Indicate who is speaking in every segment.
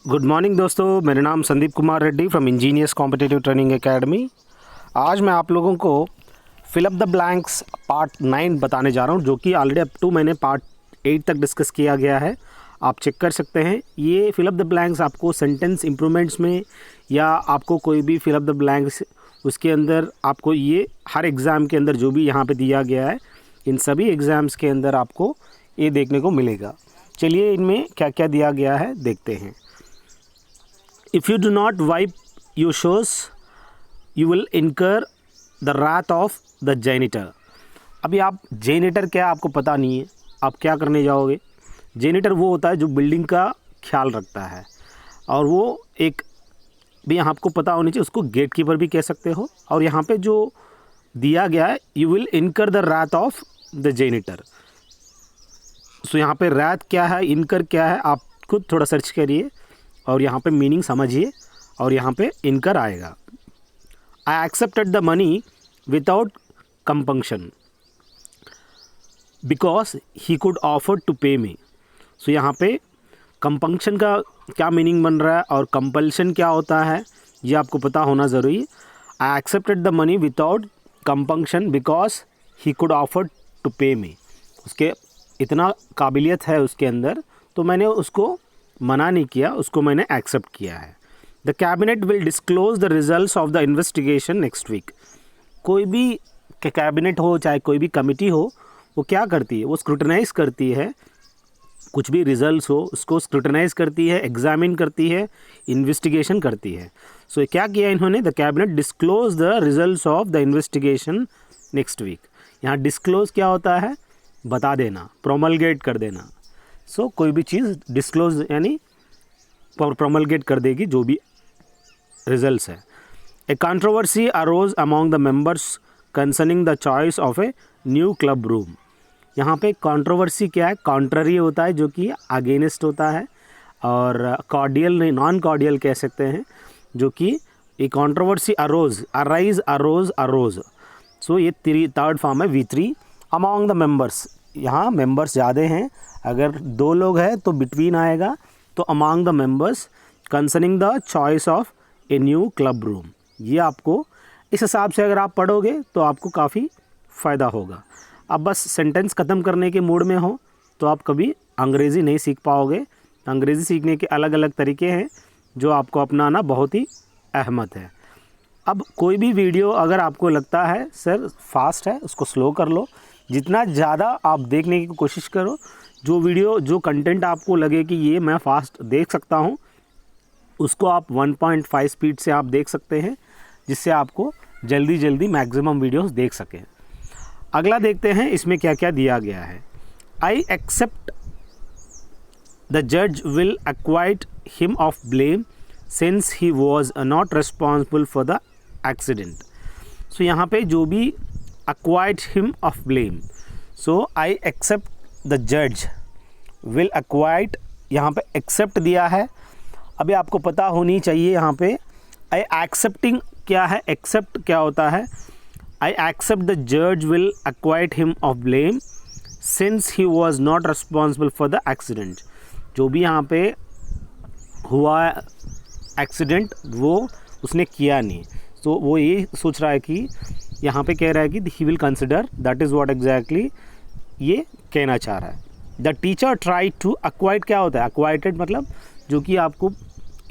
Speaker 1: Good morning दोस्तों, मेरा नाम Sandeep Kumar Reddy from engineers competitive training academy. आज मैं आप लोगों को fill up the blanks part 9 बताने जा रहा हूं, जो कि ऑलरेडी अप टू मैंने पार्ट 8 तक डिस्कस किया गया है। आप चेक कर सकते हैं। ये फिल अप द ब्लैंक्स आपको सेंटेंस इम्प्रूवमेंट्स में या आपको कोई भी फिल अप द ब्लैंक्स उसके अंदर आपको ये हर एग्ज़ाम के अंदर जो भी यहाँ पे दिया गया है, इन सभी एग्ज़ाम्स के अंदर आपको ये देखने को मिलेगा। चलिए इनमें क्या क्या दिया गया है देखते हैं। If you do not wipe your shoes, you will incur the wrath of the janitor। अभी आप जेनिटर क्या आपको पता नहीं है, आप क्या करने जाओगे। जेनिटर वो होता है जो बिल्डिंग का ख्याल रखता है, और वो एक भी आपको पता होनी चाहिए, उसको गेट कीपर भी कह सकते हो। और यहाँ पे जो दिया गया है, you will incur the wrath of the janitor. So यहाँ पे रैथ क्या है, इनकर क्या है, आप खुद थोड़ा सर्च करिए और यहाँ पे मीनिंग समझिए, और यहाँ पे इनकर आएगा। I accepted the money without compunction because he could offer to pay me. सो यहाँ पे कंपंक्शन का क्या मीनिंग बन रहा है और कंपल्शन क्या होता है, ये आपको पता होना ज़रूरी। I accepted the money without compunction because he could offer to pay me. उसके इतना काबिलियत है उसके अंदर, तो मैंने उसको मना नहीं किया, उसको मैंने एक्सेप्ट किया है। The cabinet will disclose the results of the investigation next week. कोई भी कैबिनेट हो, चाहे कोई भी कमिटी हो, वो क्या करती है, वो स्क्रूटनाइज करती है। कुछ भी रिजल्ट्स हो उसको स्क्रूटनाइज करती है, एग्जामिन करती है, इन्वेस्टिगेशन करती है। सो क्या किया इन्होंने, the cabinet disclose the results of the investigation next week. यहाँ डिस्क्लोज क्या होता है, बता देना, प्रोमलगेट कर देना। सो कोई भी चीज़ डिस्क्लोज यानी प्रोमलगेट कर देगी जो भी रिजल्ट्स है। A controversy arose among the members concerning the choice of a new club room. यहाँ पे कंट्रोवर्सी क्या है, कॉन्ट्ररी होता है जो कि अगेंस्ट होता है, और कॉर्डियल नहीं, नॉन कॉर्डियल कह सकते हैं, जो कि ए कंट्रोवर्सी अरोज। सो ये थर्ड फॉर्म है V3 अमॉन्ग द मेंबर्स। यहाँ मेंबर्स ज़्यादा हैं, अगर 2 लोग हैं तो बिटवीन आएगा, तो among the members concerning the choice of a new club room. ये आपको इस हिसाब से अगर आप पढ़ोगे तो आपको काफ़ी फ़ायदा होगा। अब बस सेंटेंस ख़त्म करने के मूड में हो तो आप कभी अंग्रेज़ी नहीं सीख पाओगे। अंग्रेज़ी सीखने के अलग अलग तरीके हैं जो आपको अपनाना बहुत ही अहमत है। अब कोई भी वीडियो अगर आपको लगता है सर फास्ट है, उसको स्लो कर लो। जितना ज़्यादा आप देखने की कोशिश करो, जो वीडियो जो कंटेंट आपको लगे कि ये मैं फास्ट देख सकता हूँ, उसको आप 1.5 स्पीड से आप देख सकते हैं, जिससे आपको जल्दी जल्दी मैक्सिमम वीडियोस देख सकें। अगला देखते हैं इसमें क्या क्या दिया गया है। आई एक्सेप्ट द जज will acquit him of blame since he was not responsible for the accident. So यहाँ पे जो भी acquit him of blame, so I accept the judge will acquit, यहाँ पे accept दिया है। अभी आपको पता होनी चाहिए यहाँ पे I accepting क्या है, accept क्या होता है। I accept the judge will acquit him of blame since he was not responsible for the accident। जो भी यहाँ पे हुआ एक्सीडेंट वो उसने किया नहीं, तो वो ये सोच रहा है कि यहाँ पे कह रहा है कि he will consider, that is what exactly ये कहना चाह रहा है। द टीचर ट्राई टू अक्वाइट क्या होता है, अक्वाइटेड मतलब जो कि आपको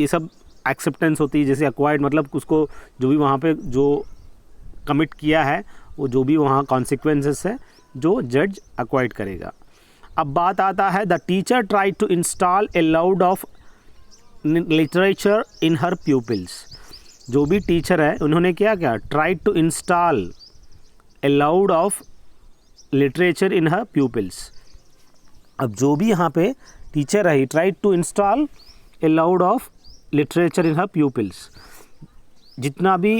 Speaker 1: ये सब एक्सेप्टेंस होती है। जैसे अक्वाइट मतलब उसको जो भी वहाँ पे जो कमिट किया है, वो जो भी वहाँ कॉन्सिक्वेंसेस है जो जज अक्वाइट करेगा। अब बात आता है, the teacher try to install a loud of literature in her pupils. जो भी टीचर है उन्होंने क्या किया, try to install a loud of literature in her pupils. अब जो भी यहाँ पे टीचर है, try to install a loud of literature in her pupils. जितना भी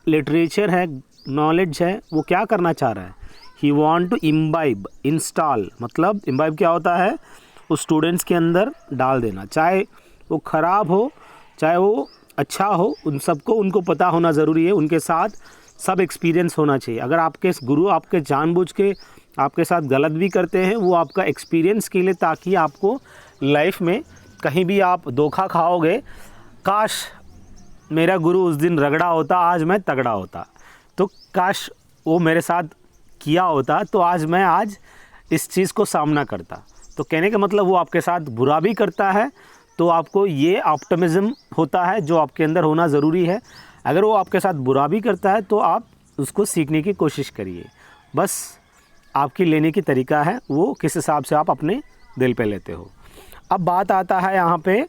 Speaker 1: लिटरेचर है, नॉलेज है, वो क्या करना चाह रहा है, ही वॉन्ट टू इम्बाइब। इंस्टॉल मतलब इम्बाइब क्या होता है, वो स्टूडेंट्स के अंदर डाल देना, चाहे वो ख़राब हो चाहे वो अच्छा हो, उन सबको उनको पता होना ज़रूरी है। उनके साथ सब एक्सपीरियंस होना चाहिए। अगर आपके गुरु आपके जानबूझ के आपके साथ गलत भी करते हैं, वो आपका एक्सपीरियंस के लिए, ताकि आपको लाइफ में कहीं भी आप धोखा खाओगे, काश मेरा गुरु उस दिन रगड़ा होता, आज मैं तगड़ा होता, तो काश वो मेरे साथ किया होता तो आज इस चीज़ को सामना करता। तो कहने का मतलब वो आपके साथ बुरा भी करता है तो आपको ये ऑप्टिमिज़्म होता है जो आपके अंदर होना ज़रूरी है। अगर वो आपके साथ बुरा भी करता है तो आप उसको सीखने की कोशिश करिए, बस आपकी लेने की तरीका है वो किस हिसाब से आप अपने दिल पे लेते हो। अब बात आता है यहाँ पे,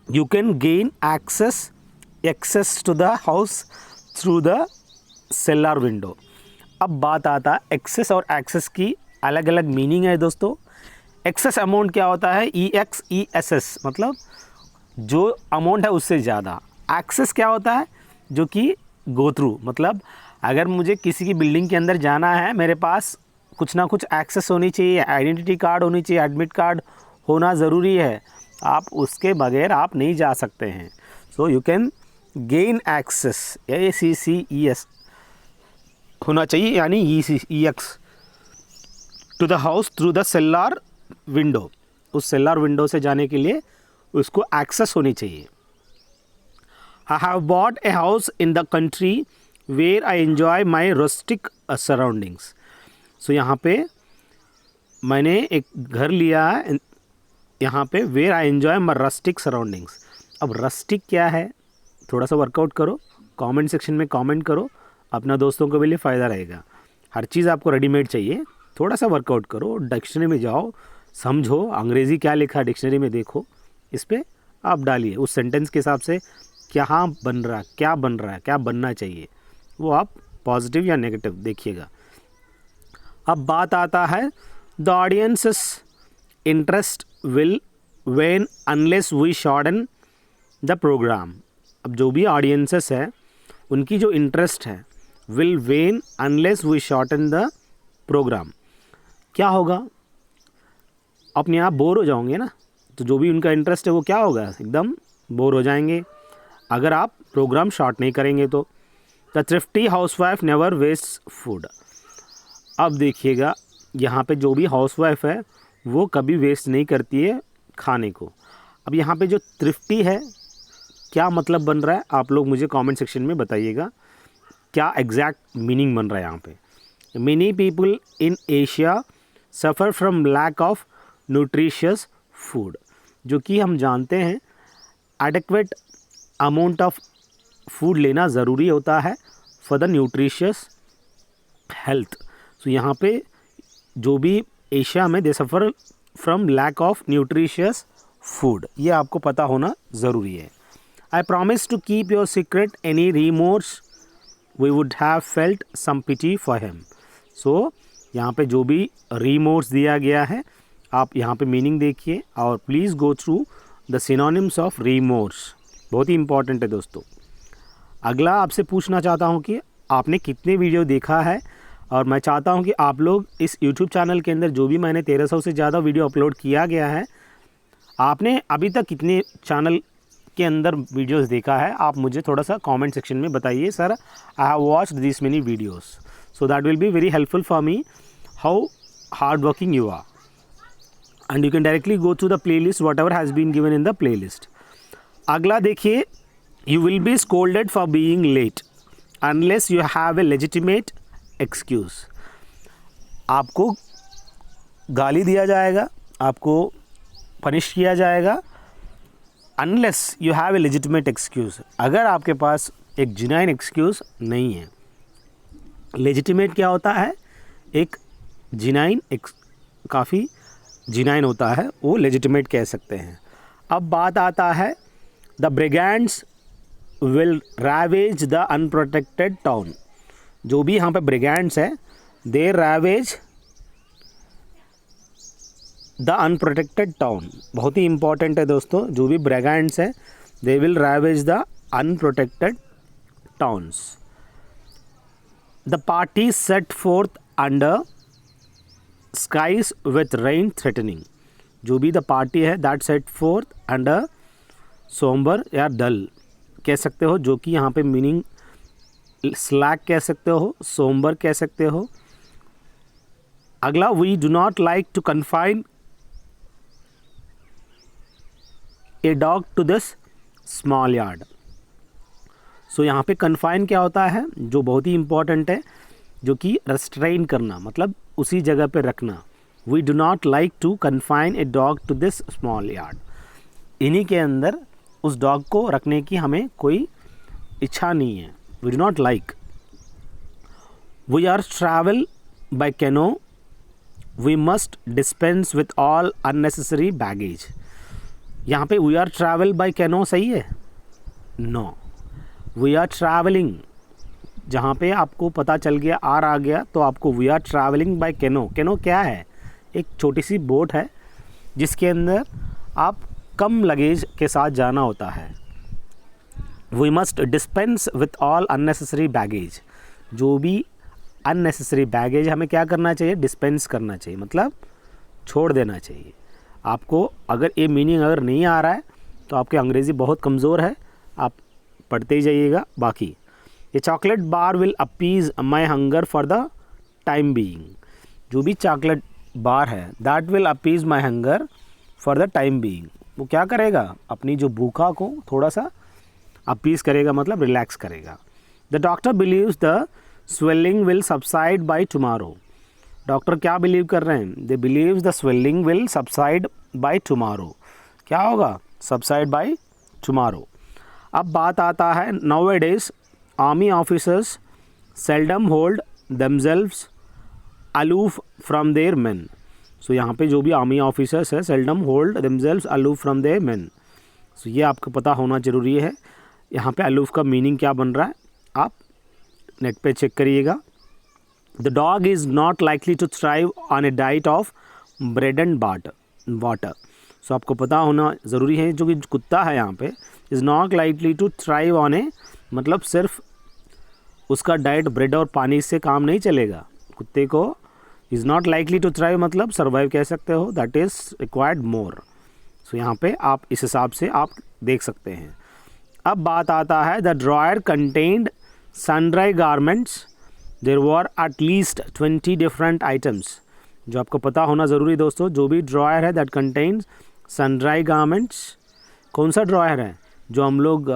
Speaker 1: you can gain access to the house through the cellar window. अब बात आता है एक्सेस और एक्सेस की अलग अलग मीनिंग है दोस्तों। एक्सेस अमाउंट क्या होता है, EXESS मतलब जो अमाउंट है उससे ज़्यादा। एक्सेस क्या होता है, जो कि गो थ्रू मतलब अगर मुझे किसी की बिल्डिंग के अंदर जाना है, मेरे पास कुछ ना कुछ एक्सेस होनी चाहिए, आइडेंटिटी कार्ड होनी चाहिए, एडमिट कार्ड होना ज़रूरी है, आप उसके बगैर आप नहीं जा सकते हैं। So you can gain access, ACCES होना चाहिए, यानी EX to the house through the cellar window. उस सेलर विंडो से जाने के लिए उसको एक्सेस होनी चाहिए। I have bought a house in the country where I enjoy my rustic surroundings. So यहाँ पे मैंने एक घर लिया है यहाँ पे, where I enjoy my rustic surroundings. अब रस्टिक क्या है, थोड़ा सा वर्कआउट करो, कमेंट सेक्शन में कमेंट करो, अपना दोस्तों को भी लिए फ़ायदा रहेगा। हर चीज़ आपको रेडीमेड चाहिए, थोड़ा सा वर्कआउट करो, डिक्शनरी में जाओ, समझो अंग्रेज़ी क्या लिखा है डिक्शनरी में, देखो, इस पर आप डालिए, उस सेंटेंस के हिसाब से क्या बन रहा है, क्या बनना चाहिए, वो आप पॉजिटिव या नेगेटिव देखिएगा। अब बात आता है, the audiences interest will wane unless we shorten the programme. अब जो भी ऑडियंसेस है उनकी जो इंटरेस्ट है, will wane unless we shorten the programme. क्या होगा, अपने आप बोर हो जाओगे ना, तो जो भी उनका इंटरेस्ट है वो क्या होगा, एकदम बोर हो जाएंगे अगर आप प्रोग्राम शॉर्ट नहीं करेंगे तो। The thrifty housewife never waste food. अब देखिएगा यहाँ पे जो भी हाउसवाइफ है वो कभी वेस्ट नहीं करती है खाने को। अब यहाँ पे जो थ्रिफ्टी है क्या मतलब बन रहा है, आप लोग मुझे कमेंट सेक्शन में बताइएगा क्या एग्जैक्ट मीनिंग बन रहा है यहाँ पे। Many people in Asia suffer from lack of nutritious food, जो कि हम जानते हैं एडिक्वेट अमाउंट ऑफ फूड लेना ज़रूरी होता है for the nutritious health. So यहाँ पे जो भी एशिया में they suffer from lack of nutritious food, ये आपको पता होना ज़रूरी है। I promise to keep your secret any remorse we would have felt some pity for him. So यहाँ पे जो भी रिमोर्स दिया गया है आप यहाँ पे मीनिंग देखिए और please go through the synonyms of remorse, बहुत ही इंपॉर्टेंट है दोस्तों। अगला आपसे पूछना चाहता हूँ कि आपने कितने वीडियो देखा है, और मैं चाहता हूँ कि आप लोग इस YouTube चैनल के अंदर जो भी मैंने 1300 से ज़्यादा वीडियो अपलोड किया गया है, आपने अभी तक कितने चैनल के अंदर वीडियोस देखा है, आप मुझे थोड़ा सा कमेंट सेक्शन में बताइए। Sir I have watched this many videos, so that will be very helpful for me how hard working you are, and you can directly go through the play list whatever has been given in the play list. अगला देखिए, you will be scolded for being late unless you have a legitimate excuse. आपको गाली दिया जाएगा, आपको punish किया जाएगा unless you have a legitimate excuse, अगर आपके पास एक जिनाइन एक्सक्यूज़ नहीं है। लेजिटिमेट क्या होता है, एक जिनाइन, एक काफ़ी जिनाइन होता है, वो लेजिटिमेट कह सकते हैं। अब बात आता है, the brigands will ravage the unprotected town. जो भी यहाँ पे ब्रिगेंड्स है, they ravage the unprotected town, बहुत ही इंपॉर्टेंट है दोस्तों। जो भी ब्रिगेंड्स है, they will ravage the unprotected towns. The party set forth under skies with rain threatening. जो भी द पार्टी है, that set forth under sombre या डल कह सकते हो, जो कि यहाँ पे मीनिंग स्लैक कह सकते हो, सोम्बर कह सकते हो। अगला, we do not like to confine a dog to this small yard. So यहाँ पे कन्फाइन क्या होता है, जो बहुत ही इंपॉर्टेंट है, जो कि रेस्ट्रेन करना, मतलब उसी जगह पे रखना। We do not like to confine a dog to this small yard. इन्हीं के अंदर उस डॉग को रखने की हमें कोई इच्छा नहीं है। We do not like. We are travel by canoe, we must dispense with all unnecessary baggage. यहाँ पे we are travel by canoe सही है? No, we are travelling. जहाँ पे आपको पता चल गया, आर आ गया, तो आपको we are travelling by canoe. Canoe क्या है? एक छोटी सी बोट है जिसके अंदर आप कम लगेज के साथ जाना होता है। We must dispense with all unnecessary baggage. जो भी अननेसेसरी बैगेज हमें क्या करना चाहिए? डिस्पेंस करना चाहिए, मतलब छोड़ देना चाहिए। आपको अगर ये मीनिंग अगर नहीं आ रहा है तो आपकी अंग्रेज़ी बहुत कमज़ोर है, आप पढ़ते ही जाइएगा। बाकी ये chocolate bar will appease my hunger for the time being. जो भी चॉकलेट बार है, that will appease my hunger for the time being. वो क्या करेगा? अपनी जो भूखा को थोड़ा सा अपीज करेगा, मतलब रिलैक्स करेगा। The doctor believes the swelling will subside by tomorrow. Doctor क्या बिलीव कर रहे हैं? They believes the swelling will subside by tomorrow. क्या होगा? Subside by tomorrow. अब बात आता है, nowadays army officers seldom hold themselves aloof from their men. So यहाँ पे जो भी आर्मी ऑफिसर्स है, seldom hold themselves aloof from their men. So ये आपको पता होना ज़रूरी है। यहाँ पे अलूफ का मीनिंग क्या बन रहा है, आप नेट पे चेक करिएगा। The dog is not likely to thrive on a diet of bread and water. So आपको पता होना ज़रूरी है, जो कि कुत्ता है यहाँ पे, is not likely to thrive on a, मतलब सिर्फ उसका डाइट ब्रेड और पानी से काम नहीं चलेगा। कुत्ते को is not likely to thrive मतलब सर्वाइव कह सकते हो, that is required more. So यहाँ पे आप इस हिसाब से आप देख सकते हैं। अब बात आता है, the drawer contained sundry garments, there were at least 20 different items. जो आपको पता होना ज़रूरी दोस्तों, जो भी ड्रॉयर है दैट कंटेन्स सनड्राई गारमेंट्स। कौन सा ड्रॉयर है? जो हम लोग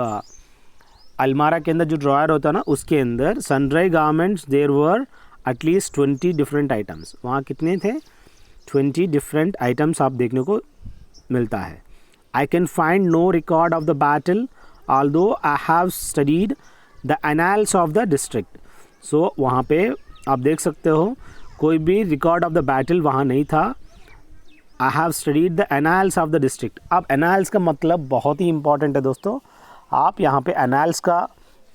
Speaker 1: अलमारा के अंदर जो ड्रॉयर होता है ना, उसके अंदर sundry garments there were at least 20 different items. वहाँ कितने थे? 20 डिफरेंट आइटम्स आप देखने को मिलता है। I can find no record of the battle although I have studied the annals of the district. So वहाँ पे आप देख सकते हो कोई भी रिकॉर्ड ऑफ द बैटल वहाँ नहीं था। आई have studied the annals of the district. अब एनाल्स का मतलब बहुत ही इंपॉर्टेंट है दोस्तों। आप यहाँ पे एनाल्स का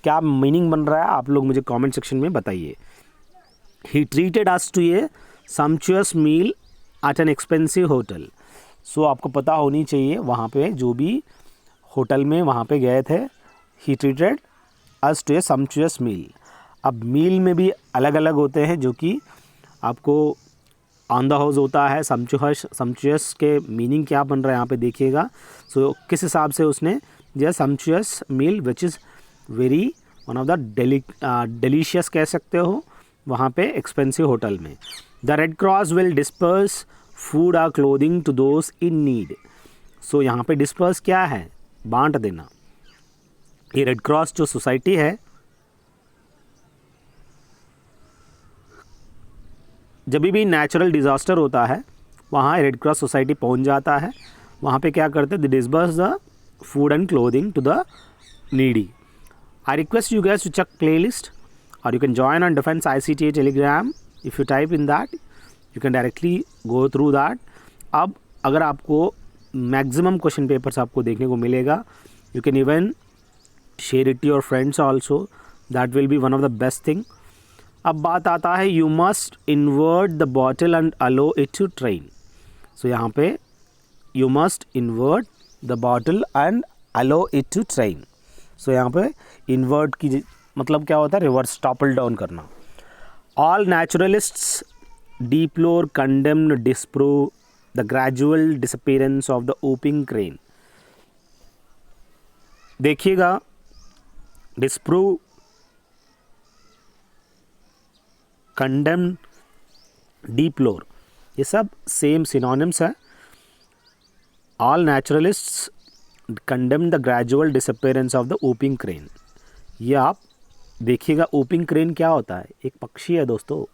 Speaker 1: क्या मीनिंग बन रहा है, आप लोग मुझे कमेंट सेक्शन में बताइए। He treated us to a sumptuous meal at an expensive hotel. So आपको पता होनी चाहिए, वहाँ पे जो भी होटल में वहाँ पे गए थे, ही treated us to a sumptuous मील। अब मील में भी अलग अलग होते हैं, जो कि आपको ऑन द हाउस होता है। सम्चुअस के मीनिंग क्या बन रहा है यहाँ पे देखिएगा। सो किस हिसाब से उसने दिया? Sumptuous meal which is very one of the delicious कह सकते हो, वहाँ पे एक्सपेंसिव होटल में। The red cross will disperse food और clothing to those in need. So यहाँ पे डिस्पर्स क्या है? बांट देना। ये रेड क्रॉस जो सोसाइटी है, जब भी नेचुरल डिज़ास्टर होता है वहाँ रेड क्रॉस सोसाइटी पहुँच जाता है। वहाँ पे क्या करते हैं? They disperse the food and clothing to the needy. I request you guys to check playlist or you can join on Defense ICTA Telegram. If you type in that, you can directly go through that. अब अगर आपको maximum question papers आपको देखने को मिलेगा, you can even share it to your friends also. That will be one of the best thing. अब बात आता है, you must invert the bottle and allow it to drain. So यहाँ पे you must invert the bottle and allow it to drain. So यहाँ पे invert की मतलब क्या होता है? रिवर्स, टॉपल डाउन करना। All naturalists deplore, condemn, disprove the gradual disappearance of the whooping crane. देखिएगा, disprove, condemn, deplore, ये सब सेम सिनोनिम्स है। All naturalists condemn the gradual disappearance of the whooping crane. ये आप देखिएगा, वूपिंग क्रेन क्या होता है, एक पक्षी है दोस्तों।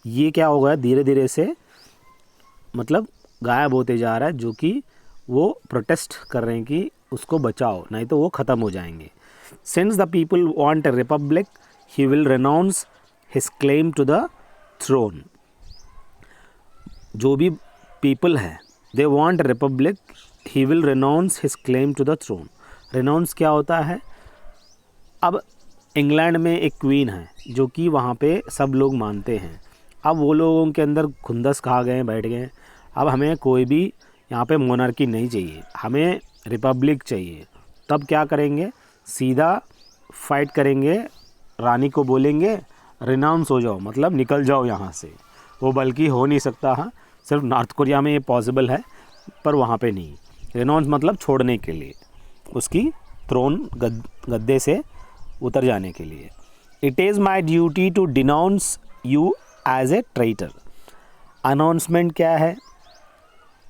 Speaker 1: ये क्या होगा, धीरे धीरे से मतलब गायब होते जा रहा है, जो कि वो प्रोटेस्ट कर रहे हैं कि उसको बचाओ, नहीं तो वो ख़त्म हो जाएंगे। Since the people want a republic he will renounce his claim to the throne. जो भी पीपल है, they want republic, he will renounce his claim to the throne. Renounce क्या होता है, अब इंग्लैंड में एक क्वीन है जो कि वहाँ पे सब लोग मानते हैं। अब वो लोगों के अंदर खुंदस खा गए, बैठ गए। अब हमें कोई भी यहाँ पे मोनार्की नहीं चाहिए, हमें रिपब्लिक चाहिए। तब क्या करेंगे, सीधा फाइट करेंगे, रानी को बोलेंगे रिनाउंस हो जाओ, मतलब निकल जाओ यहाँ से। वो बल्कि हो नहीं सकता, हाँ सिर्फ नॉर्थ कोरिया में ये पॉसिबल है, पर वहाँ पे नहीं। रिनाउंस मतलब छोड़ने के लिए, उसकी थ्रोन गद्दे से उतर जाने के लिए। It is my duty to denounce you as a traitor. Announcement क्या है,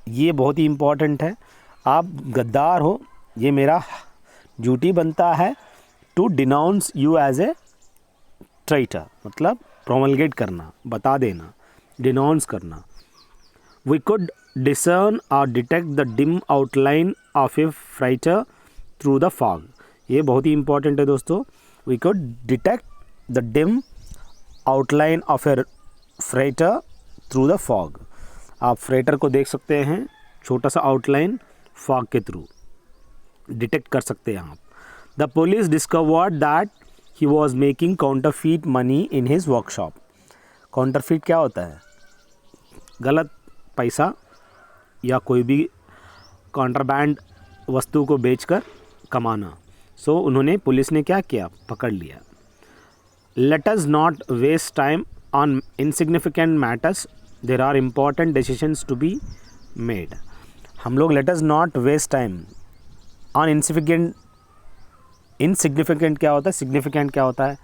Speaker 1: ये बहुत ही इम्पॉर्टेंट है। आप गद्दार हो, ये मेरा ड्यूटी बनता है to denounce you as a traitor, मतलब प्रोमलगेट करना, बता देना, डिनाउंस करना। वी कुड डिसर्न और detect the dim outline of a freighter through the fog. ये बहुत ही इंपॉर्टेंट है दोस्तों। We could detect the dim outline of a freighter through the fog. आप फ्रेटर को देख सकते हैं, छोटा सा आउटलाइन फॉग के थ्रू डिटेक्ट कर सकते हैं आप। The police discovered that he was making counterfeit money in his workshop. Counterfeit क्या होता है, गलत पैसा या कोई भी कॉन्ट्राबैंड वस्तु को बेचकर कमाना। सो उन्होंने, पुलिस ने क्या किया, पकड़ लिया। Let us not waste time on insignificant matters, there are important decisions to be made. हम लोग let us not waste time on insignificant क्या होता है, सिग्निफिकेंट क्या होता है,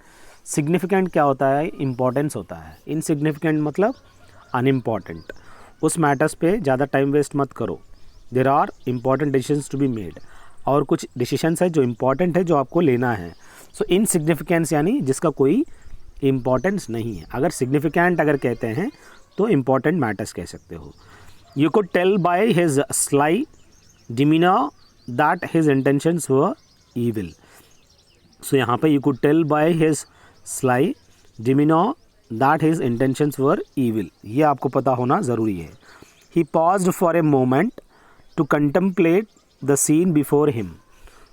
Speaker 1: सिग्निफिकेंट क्या होता है, इम्पॉर्टेंस होता है। इनसिग्निफिकेंट मतलब अनइम्पॉर्टेंट। उस मैटर्स पे ज़्यादा टाइम वेस्ट मत करो। There are important decisions to be made, और कुछ डिसीजंस है जो इम्पॉर्टेंट है, जो आपको लेना है। सो इनसिग्निफिकेंस यानी जिसका कोई इम्पॉर्टेंस नहीं है। अगर सिग्निफिकेंट अगर कहते हैं तो इम्पॉर्टेंट मैटर्स कह सकते हो। You could tell by his sly demeanour that his intentions were evil. So यहाँ पे you could tell by his sly demeanour that his intentions were evil, ये आपको पता होना ज़रूरी है। He paused for a moment to contemplate the scene before him.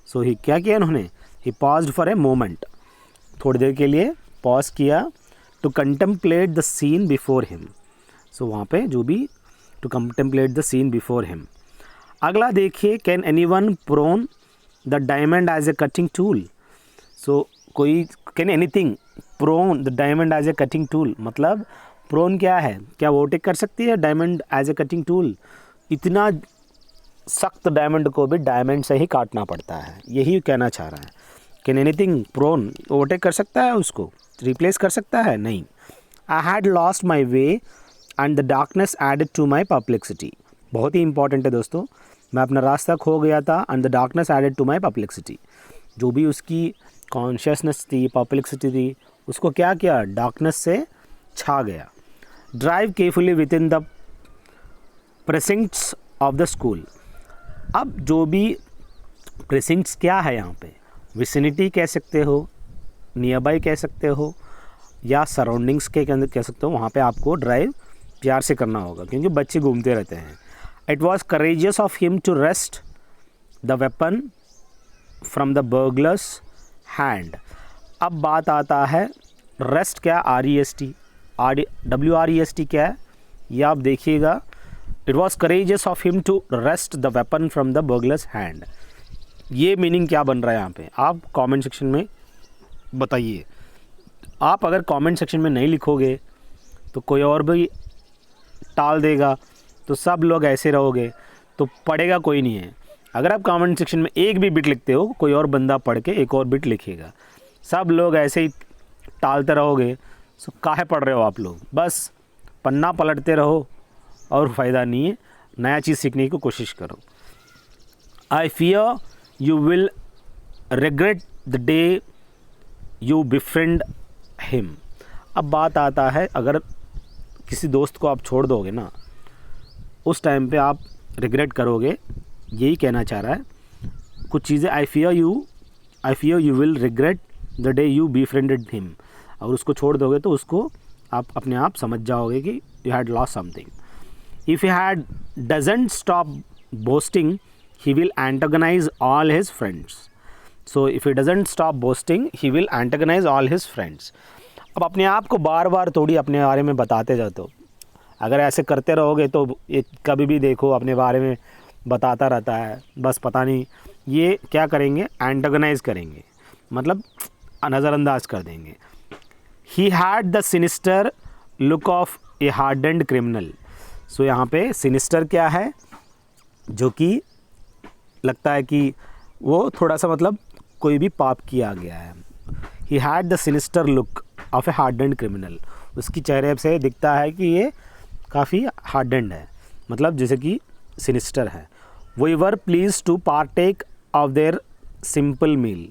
Speaker 1: So he क्या किया उन्होंने, he paused for a moment, थोड़ी देर के लिए पॉज किया, to contemplate the scene before him. सो वहाँ पे जो भी to contemplate the scene before him. अगला देखिए, can anyone prone the diamond as a cutting tool. So कोई, can anything prone the diamond as a cutting tool, मतलब prone क्या है, क्या वो टेक कर सकती है diamond as a cutting tool. इतना सख्त डायमंड को भी डायमंड से ही काटना पड़ता है, यही कहना चाह रहा है। कैन एनीथिंग प्रोन, ओवरटेक कर सकता है, उसको रिप्लेस कर सकता है, नहीं। I had lost my way and the darkness added to my perplexity. बहुत ही इंपॉर्टेंट है दोस्तों, मैं अपना रास्ता खो गया था, and the darkness added to my perplexity. जो भी उसकी कॉन्शियसनेस थी, परप्लेक्सिटी थी, उसको क्या किया, डार्कनेस से छा गया। Drive carefully within the precincts of the school. अब जो भी प्रेसिंक्ट्स क्या है यहाँ पे, विसिनिटी कह सकते हो, नियर बाई कह सकते हो, या सराउंडिंग्स के अंदर कह सकते हो। वहाँ पे आपको ड्राइव प्यार से करना होगा, क्योंकि बच्चे घूमते रहते हैं। It was courageous of him to wrest the weapon from the burglar's hand. अब बात आता है रेस्ट क्या, REST, WREST क्या है, ये आप देखिएगा। It was courageous of him to wrest the weapon from the burglar's hand. ये मीनिंग क्या बन रहा है यहाँ पे, आप कमेंट सेक्शन में बताइए। आप अगर कमेंट सेक्शन में नहीं लिखोगे तो कोई और भी टाल देगा, तो सब लोग ऐसे रहोगे तो पढ़ेगा कोई नहीं है। अगर आप कमेंट सेक्शन में एक भी बिट लिखते हो, कोई और बंदा पढ़ के एक और बिट लिखेगा। सब लोग ऐसे ही टालते रहोगे, सो काहे पढ़ रहे हो आप लोग, बस पन्ना पलटते रहो और फ़ायदा नहीं है। नया चीज़ सीखने की कोशिश करो। I fear you will regret the day you befriend him. अब बात आता है, अगर किसी दोस्त को आप छोड़ दोगे ना, उस टाइम पे आप रिग्रेट करोगे, यही कहना चाह रहा है. कुछ चीज़ें I fear you will regret the day you befriended him. और उसको छोड़ दोगे तो उसको आप अपने आप समझ जाओगे कि you had lost something. If he had doesn't stop boasting, he will antagonize all his friends. So if he doesn't stop boasting, he will antagonize all his friends. अब अपने आप को बार बार थोड़ी अपने बारे में बताते जाते हो. अगर ऐसे करते रहोगे तो ये कभी भी देखो अपने बारे में बताता रहता है, बस पता नहीं. ये क्या करेंगे, एंटागनाइज करेंगे, मतलब नज़रअंदाज कर देंगे. He had the sinister look of a hardened criminal. So यहाँ पे sinister क्या है, जो कि लगता है कि वो थोड़ा सा मतलब कोई भी पाप किया गया है. He had the sinister look of a hardened criminal. उसकी चेहरे से दिखता है कि ये काफ़ी hardened है, मतलब जैसे कि sinister है. We were pleased to partake of their simple meal.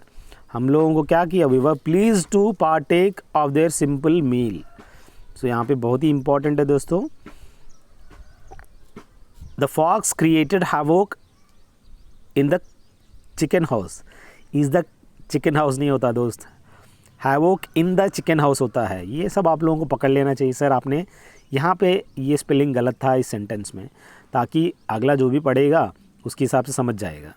Speaker 1: हम लोगों को क्या किया, we were pleased to partake of their simple meal. So यहाँ पे बहुत ही important है दोस्तों. The fox created havoc in the chicken house. Is the chicken house नहीं होता दोस्त, havoc in the chicken house होता है. ये सब आप लोगों को पकड़ लेना चाहिए. सर आपने यहाँ पे ये स्पेलिंग गलत था इस सेंटेंस में, ताकि अगला जो भी पढ़ेगा उसके हिसाब से समझ जाएगा.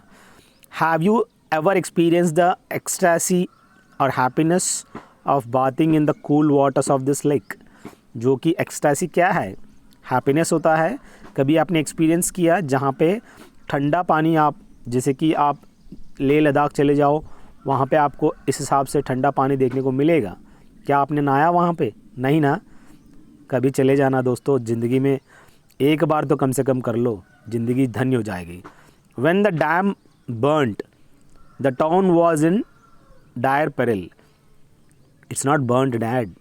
Speaker 1: Have you ever experienced the ecstasy or happiness of bathing in the cool waters of this lake? जो कि ecstasy क्या है, हैप्पीनेस होता है. कभी आपने एक्सपीरियंस किया जहाँ पे ठंडा पानी, आप जैसे कि आप लेह लद्दाख चले जाओ, वहाँ पे आपको इस हिसाब से ठंडा पानी देखने को मिलेगा. क्या आपने नहाया वहाँ पे? नहीं ना. कभी चले जाना दोस्तों, ज़िंदगी में एक बार तो कम से कम कर लो, ज़िंदगी धन्य हो जाएगी. When the dam burnt, the town was in dire peril. It's not burnt, dad.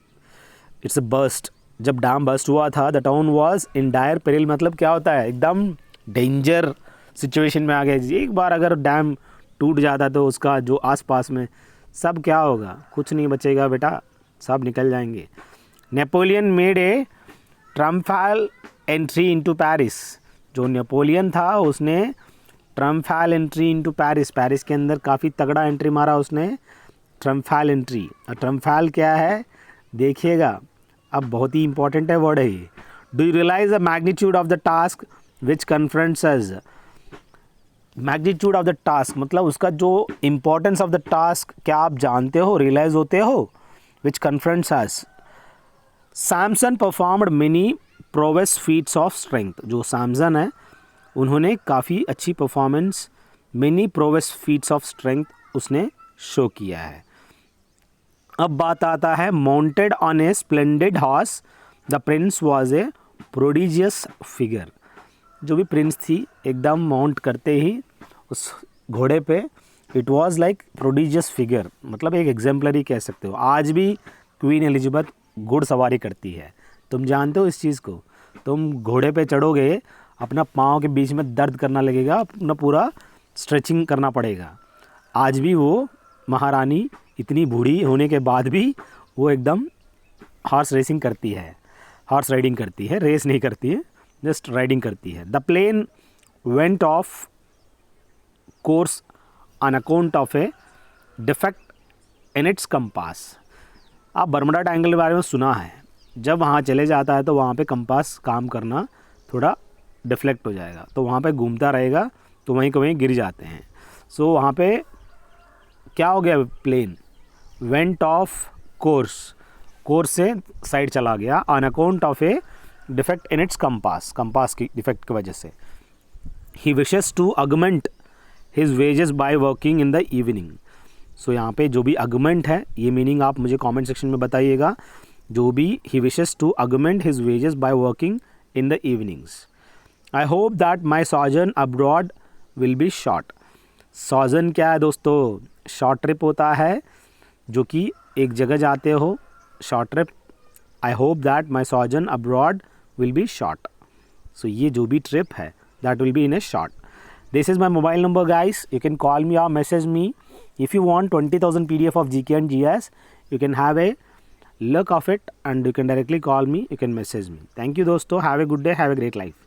Speaker 1: It's a burst. जब डैम बस्ट हुआ था, the town was in dire peril, मतलब क्या होता है, एकदम डेंजर सिचुएशन में आ गए. एक बार अगर डैम टूट जाता तो उसका जो आसपास में सब क्या होगा, कुछ नहीं बचेगा बेटा, सब निकल जाएंगे. Napoleon made a triumphal entry into Paris. जो नेपोलियन था उसने triumphal entry into Paris, Paris के अंदर काफ़ी तगड़ा एंट्री मारा उसने, ट्रम्फाल एंट्री. और ट्रम्फाल क्या है देखिएगा, अब बहुत ही इंपॉर्टेंट है वर्ड है ये. Do you realise the magnitude of the task which confronts us. Magnitude of the task मतलब उसका जो इम्पोर्टेंस ऑफ द टास्क, क्या आप जानते हो, रियलाइज होते हो. Which confronts us. Samson performed many prowess feats of strength. जो सैमसन है उन्होंने काफ़ी अच्छी performance, many prowess feats of strength उसने शो किया है. अब बात आता है, mounted on a splendid horse the prince was a prodigious figure. जो भी प्रिंस थी एकदम माउंट करते ही उस घोड़े पे, it was like prodigious figure, मतलब एक एग्जाम्पलरी कह सकते हो. आज भी क्वीन एलिजाबेथ घुड़सवारी करती है, तुम जानते हो इस चीज़ को. तुम घोड़े पे चढ़ोगे, अपना पाँव के बीच में दर्द करना लगेगा, अपना पूरा स्ट्रेचिंग करना पड़ेगा. आज भी वो महारानी इतनी बूढ़ी होने के बाद भी वो एकदम हॉर्स रेसिंग करती है, हॉर्स राइडिंग करती है, रेस नहीं करती है, जस्ट राइडिंग करती है. The plane went off course on account of a defect in its compass. आप बर्मुडा ट्रायंगल के बारे में सुना है, जब वहाँ चले जाता है तो वहाँ पे कंपास काम करना थोड़ा डिफ्लेक्ट हो जाएगा, तो वहाँ पे घूमता रहेगा, तो वहीं को वहीं गिर जाते हैं. सो वहाँ पे क्या हो गया, plane went off course, course से साइड चला गया, on account of a defect in its compass, compass की डिफेक्ट की वजह से. He wishes to augment his wages by working in the evening. So यहाँ पे जो भी अगमेंट है, ये मीनिंग आप मुझे कमेंट सेक्शन में बताइएगा. जो भी he wishes to augment his wages by working in the evenings. I hope that my sojourn abroad will be short. Sojourn क्या है दोस्तों, शॉर्ट ट्रिप होता है, जो कि एक जगह जाते हो, short trip. I hope that my sojourn abroad will be short. So ये जो भी ट्रिप है that will be in a short. This is my mobile number, guys. You can call me or message me. If you want 20,000 PDF of GK and GS, you can have a look of it and you can directly call me. You can message me. Thank you दोस्तों. Have a good day. Have a great life.